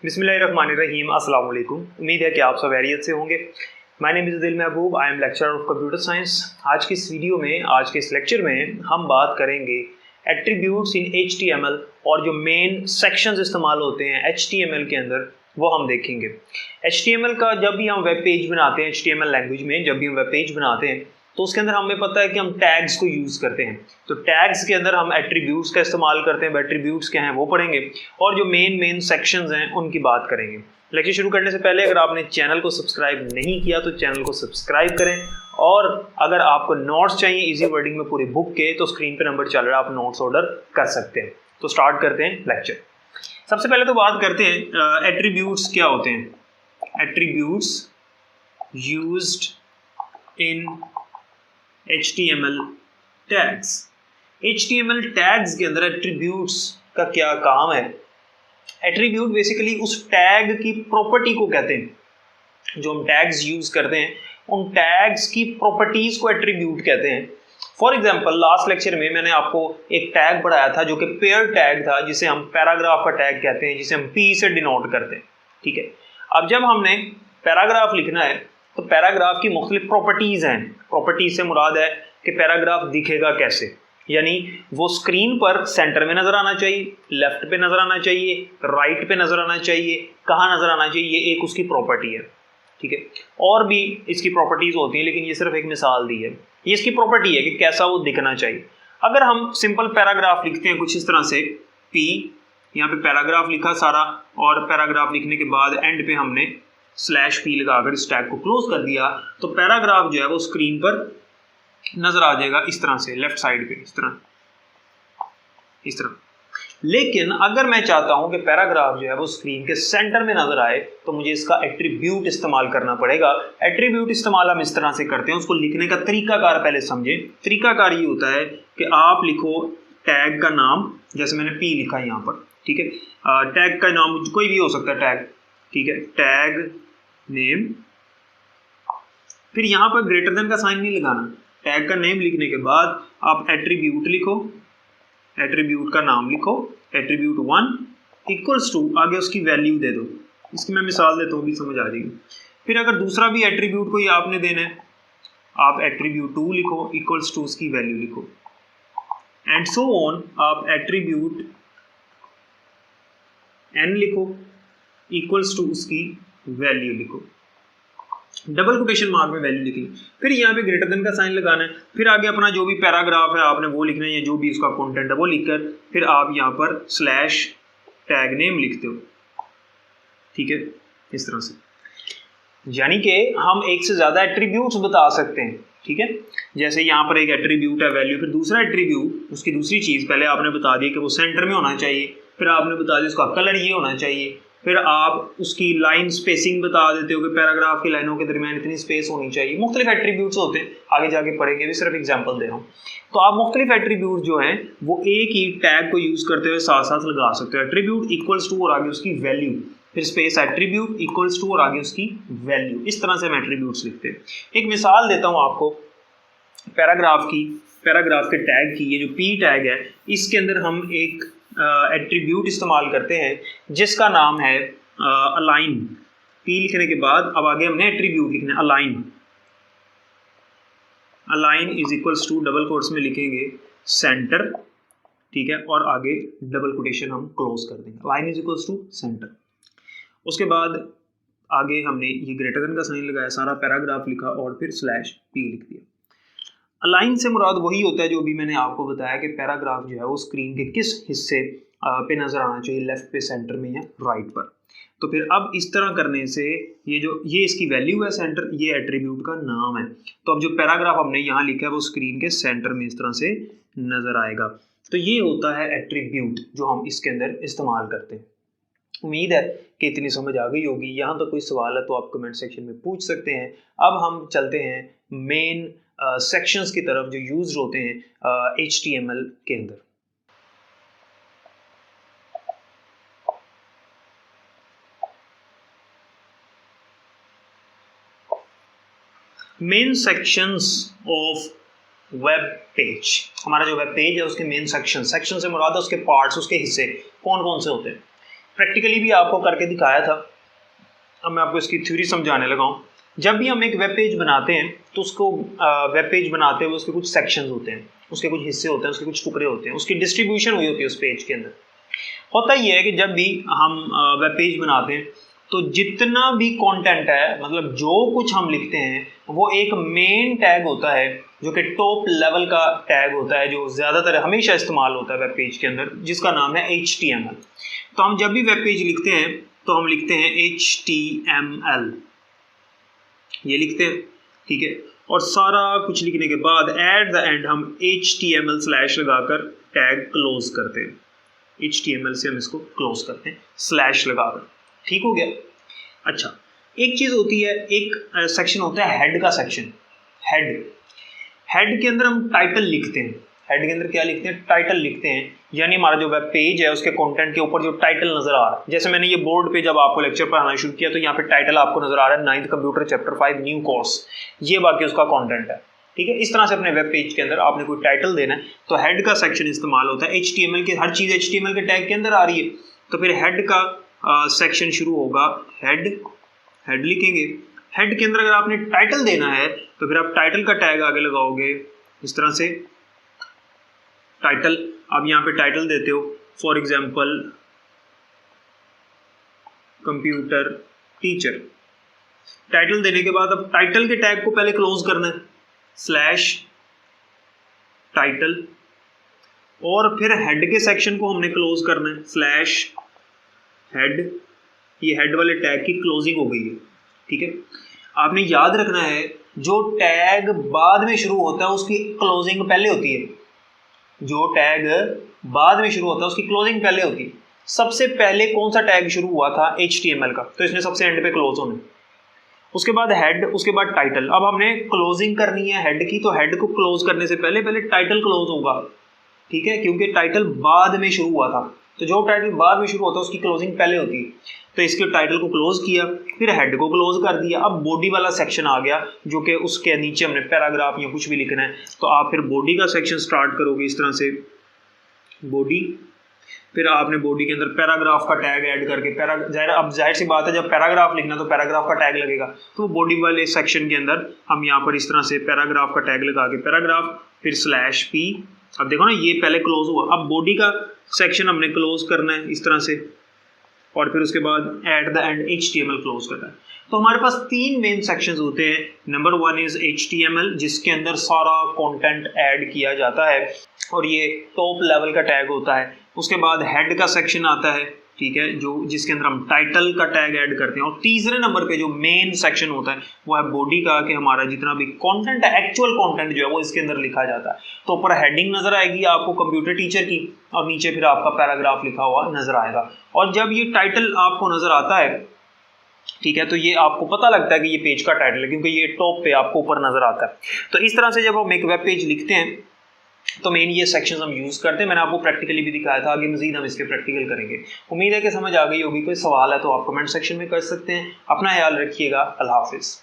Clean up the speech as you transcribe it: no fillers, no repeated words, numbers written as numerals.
बिस्मिल्लाहिर्रहमानिर्रहीम, अस्सलाम वालेकुम। उम्मीद है कि आप सब खैरियत से होंगे। माय नेम इज़ दिल महबूब, I am lecturer of computer science. आज की इस वीडियो में, आज के इस लेक्चर में हम बात करेंगे एट्रीब्यूट्स इन HTML और जो मेन सेक्शंस इस्तेमाल होते हैं HTML के अंदर वो हम देखेंगे। HTML का जब भी हम वेब पेज बनाते हैं, HTML लैंग्वेज में जब भी हम वेब पेज बनाते हैं तो उसके अंदर हमें पता है कि हम टैग्स को यूज़ करते हैं। तो टैग्स के अंदर हम एट्रीब्यूट्स का इस्तेमाल करते हैं। एट्रीब्यूट्स क्या हैं वो पढ़ेंगे और जो मेन सेक्शंस हैं उनकी बात करेंगे। लेक्चर शुरू करने से पहले अगर आपने चैनल को सब्सक्राइब नहीं किया तो चैनल को सब्सक्राइब करें, और अगर आपको नोट्स चाहिए इजी वर्डिंग में पूरी बुक के तो स्क्रीन पे नंबर चल रहा है, आप नोट्स ऑर्डर कर सकते हैं। तो स्टार्ट करते हैं लेक्चर। सबसे पहले तो बात करते हैं एट्रीब्यूट्स क्या होते हैं। Attributes used in HTML tags. HTML tags के अंदर एट्रीब्यूट्स का क्या काम है। एट्रीब्यूट बेसिकली उस टैग की प्रॉपर्टी को कहते हैं। जो हम टैग्स यूज करते हैं उन टैग्स की प्रॉपर्टीज को एट्रीब्यूट कहते हैं। फॉर एग्जांपल लास्ट लेक्चर में मैंने आपको एक टैग पढ़ाया था जो कि पेयर टैग था, जिसे हम पैराग्राफ का टैग कहते हैं, जिसे हम P से डिनोट करते हैं। ठीक है, अब जब हमने पैराग्राफ लिखना है तो पैराग्राफ की मुख्तलिफ प्रॉपर्टीज हैं। प्रॉपर्टीज से मुराद है कि पैराग्राफ दिखेगा कैसे, यानी वो स्क्रीन पर सेंटर में नजर आना चाहिए, लेफ्ट पे नजर आना चाहिए, राइट पे नजर आना चाहिए, कहाँ नजर आना चाहिए, ये एक उसकी प्रॉपर्टी है। ठीक है, और भी इसकी प्रॉपर्टीज होती हैं लेकिन ये सिर्फ एक मिसाल दी है। ये इसकी प्रॉपर्टी है कि कैसा वो दिखना चाहिए। अगर हम सिंपल पैराग्राफ लिखते हैं कुछ इस तरह से, P यहाँ पे पैराग्राफ लिखा सारा, और पैराग्राफ लिखने के बाद एंड पे हमने /P लगाकर इस टैग को क्लोज कर दिया, तो पैराग्राफ जो है वो स्क्रीन पर नजर आ जाएगा इस तरह से, लेफ्ट साइड पे इस तरह। लेकिन अगर मैं चाहता हूं कि पैराग्राफ जो है वो स्क्रीन के सेंटर में नजर आए तो मुझे इसका एट्रीब्यूट इस्तेमाल करना पड़ेगा। एट्रीब्यूट इस्तेमाल हम इस तरह से करते हैं, उसको लिखने का तरीकाकार पहले समझें। तरीकाकार ये होता है कि आप लिखो टैग का नाम, जैसे मैंने P लिखा यहाँ पर। ठीक है, टैग का नाम कोई भी हो सकता है टैग। ठीक है, टैग नेम, फिर यहाँ पर ग्रेटर देन का साइन नहीं लगाना। टैग का नेम लिखने के बाद आप एट्रीब्यूट लिखो, एट्रीब्यूट का नाम लिखो, एट्रीब्यूट 1 इक्वल्स टू, आगे उसकी वैल्यू दे दो। इसकी मैं मिसाल देता हूँ, भी समझ आ जाएगी। फिर अगर दूसरा भी एट्रीब्यूट कोई आपने देना है, आप एट्रीब्यूट 2 लिखो इक्वल्स टू उसकी वैल्यू लिखो, एंड सो ऑन। आप एट्रीब्यूट n लिखो इक्वल्स टू उसकी वैल्यू लिखो, डबल कोटेशन मार्क में वैल्यू लिखी। फिर यहाँ पे ग्रेटर देन का साइन लगाना है। फिर आगे अपना जो भी पैराग्राफ है आपने वो लिखना है, या जो भी इसका कंटेंट है वो लिखकर फिर आप यहाँ पर /टैग नेम लिखते हो। ठीक है, इस तरह से, यानी कि हम एक से ज्यादा एट्रीब्यूट्स बता सकते हैं। ठीक है, जैसे यहाँ पर एक एट्रीब्यूट है वैल्यू, फिर दूसरा एट्रीब्यूट उसकी दूसरी चीज, पहले आपने बता दी कि वो सेंटर में होना चाहिए, फिर आपने बता दिया उसका कलर ये होना चाहिए, फिर आप उसकी लाइन स्पेसिंग बता देते हो कि पैराग्राफ की लाइनों के दरमियान इतनी स्पेस होनी चाहिए। मुख्तलिफ एट्रीब्यूट्स होते हैं, आगे जाके पढ़ेंगे, भी सिर्फ एग्जांपल दे रहा हूँ। तो आप मुख्तलिफ एट्रीब्यूट जो हैं वो एक ही टैग को यूज करते हुए साथ साथ लगा सकते हो। एट्रीब्यूट इक्वल्स टू और आगे उसकी वैल्यू, फिर स्पेस एट्रीब्यूट इक्वल्स टू और आगे उसकी वैल्यू। इस तरह से हम एट्रीब्यूट्स लिखते हैं। एक मिसाल देता हूँ आपको पैराग्राफ की, पैराग्राफ के टैग की। ये जो P टैग है इसके अंदर हम एक एट्रीब्यूट इस्तेमाल करते हैं जिसका नाम है अलाइन। P लिखने के बाद अब आगे हमने एट्रीब्यूट लिखना है align. Align is equals to, double quotes में लिखेंगे सेंटर। ठीक है, और आगे डबल कोटेशन हम क्लोज कर देंगे, align is equals to center. उसके बाद आगे हमने ये ग्रेटर देन का साइन लगाया, सारा पैराग्राफ लिखा और फिर /P लिख दिया। अलाइन से मुराद वही होता है जो अभी मैंने आपको बताया कि पैराग्राफ जो है वो स्क्रीन के किस हिस्से पे नजर आना चाहिए, लेफ्ट पे, सेंटर में या राइट पर। तो फिर अब इस तरह करने से ये इसकी वैल्यू है सेंटर, ये एट्रीब्यूट का नाम है। तो अब जो पैराग्राफ हमने यहाँ लिखा है वो स्क्रीन के सेंटर में इस तरह से नजर आएगा। तो ये होता है एट्रीब्यूट जो हम इसके अंदर इस्तेमाल करते हैं। उम्मीद है कि इतनी समझ आ गई होगी। यहाँ तो कोई सवाल है तो आप कमेंट सेक्शन में पूछ सकते हैं। अब हम चलते हैं मेन सेक्शंस की तरफ जो यूज होते हैं HTML के अंदर। Main sections of web page. हमारा जो वेब पेज है उसके मेन सेक्शन से मुराद है उसके पार्ट्स, उसके हिस्से कौन कौन से होते हैं। प्रैक्टिकली भी आपको करके दिखाया था। अब मैं आपको इसकी थ्योरी समझाने लगा हूँ। जब भी हम एक वेब पेज बनाते हैं तो उसको वेब पेज बनाते हुए उसके कुछ सेक्शंस होते हैं, उसके कुछ हिस्से होते हैं, उसके कुछ टुकड़े होते हैं, उसकी डिस्ट्रीब्यूशन हुई होती है उस पेज के अंदर। होता ही है कि जब भी हम वेब पेज बनाते हैं तो जितना भी कंटेंट है, मतलब जो कुछ हम लिखते हैं, वो एक मेन टैग होता है जो कि टॉप लेवल का टैग होता है, जो ज़्यादातर हमेशा इस्तेमाल होता है वेब पेज के अंदर, जिसका नाम है HTML। तो हम जब भी वेब पेज लिखते हैं तो हम लिखते हैं HTML, ये लिखते हैं, ठीक है। और सारा कुछ लिखने के बाद एट द एंड हम HTML स्लैश लगाकर टैग क्लोज करते हैं। HTML से हम इसको क्लोज करते हैं स्लैश लगाकर, ठीक हो गया। अच्छा, एक चीज़ होती है, एक सेक्शन होता है हेड का सेक्शन। हेड के अंदर हम टाइटल लिखते हैं। हेड के अंदर क्या लिखते हैं? टाइटल लिखते हैं, यानी हमारा जो वेब पेज है उसके कंटेंट के ऊपर जो टाइटल नजर आ रहा है। जैसे मैंने ये बोर्ड पे जब आपको लेक्चर पढ़ाना शुरू किया तो यहाँ पे टाइटल आपको नजर आ रहा है 9th computer chapter 5 new course, ये बाकी उसका कंटेंट है, ठीक है। इस तरह से अपने वेब पेज के अंदर आपने कोई टाइटल देना है तो हेड का सेक्शन इस्तेमाल होता है। HTML के हर चीज़ HTML के टैग के अंदर आ रही है तो फिर हेड का सेक्शन शुरू होगा, हेड लिखेंगे। हेड के अंदर अगर आपने टाइटल देना है तो फिर आप टाइटल का टैग आगे लगाओगे इस तरह से। टाइटल, आप यहाँ पे टाइटल देते हो, for example computer teacher. Title देने के बाद अब टाइटल के टैग को पहले क्लोज करना है, स्लैश टाइटल, और फिर हेड के सेक्शन को हमने क्लोज करना है, स्लैश हेड। ये हेड वाले टैग की क्लोजिंग हो गई है, ठीक है। आपने याद रखना है जो टैग बाद में शुरू होता है उसकी क्लोजिंग पहले होती है। जो टैग बाद में शुरू होता है उसकी क्लोजिंग पहले होती है। सबसे पहले कौन सा टैग शुरू हुआ था? HTML का, तो इसने सबसे एंड पे क्लोज होना। उसके बाद हेड, उसके बाद टाइटल। अब हमने क्लोजिंग करनी है हेड की, तो हेड को क्लोज करने से पहले पहले टाइटल क्लोज होगा, ठीक है, क्योंकि टाइटल बाद में शुरू हुआ था। तो जो टाइटल बाद में शुरू होता है उसकी क्लोजिंग पहले होती है। तो इसके टाइटल को क्लोज किया, फिर हेड को क्लोज कर दिया। अब बॉडी वाला सेक्शन आ गया जो कि उसके नीचे हमने पैराग्राफ या कुछ भी लिखना है, तो आप फिर बॉडी का सेक्शन स्टार्ट करोगे इस तरह से, बॉडी। फिर आपने बॉडी के अंदर पैराग्राफ का टैग ऐड करके जाहिर सी बात है जब पैराग्राफ लिखना तो पैराग्राफ का टैग लगेगा, तो बॉडी वाले सेक्शन के अंदर हम यहाँ पर इस तरह से पैराग्राफ का टैग लगा के पैराग्राफ, फिर स्लैश P। अब देखो ना ये पहले क्लोज हुआ, अब बॉडी का सेक्शन हमने क्लोज करना है इस तरह से, और फिर उसके बाद at the end HTML close करना है। तो हमारे पास 3 मेन सेक्शंस होते हैं। नंबर 1 इज HTML, जिसके अंदर सारा कंटेंट ऐड किया जाता है और ये टॉप लेवल का टैग होता है। उसके बाद हेड का सेक्शन आता है, ठीक है, जो जिसके अंदर हम टाइटल का टैग ऐड करते हैं। और तीसरे नंबर पे जो मेन सेक्शन होता है वो है बॉडी का, कि हमारा जितना भी कंटेंट है, एक्चुअल कंटेंट जो है वो इसके अंदर लिखा जाता है। तो ऊपर हेडिंग नजर आएगी आपको कंप्यूटर टीचर की, और नीचे फिर आपका पैराग्राफ लिखा हुआ नजर आएगा। और जब ये टाइटल आपको नजर आता है, ठीक है, तो ये आपको पता लगता है कि ये पेज का टाइटल है, क्योंकि ये टॉप पे आपको ऊपर नजर आता है। तो इस तरह से जब हम एक वेब पेज लिखते हैं तो मेन ये सेक्शंस हम यूज़ करते हैं। मैंने आपको प्रैक्टिकली भी दिखाया था, आगे मजीद हम इसके प्रैक्टिकल करेंगे। उम्मीद है कि समझ आ गई होगी। कोई सवाल है तो आप कमेंट सेक्शन में कर सकते हैं। अपना ख्याल रखिएगा। अल्लाह हाफिज़।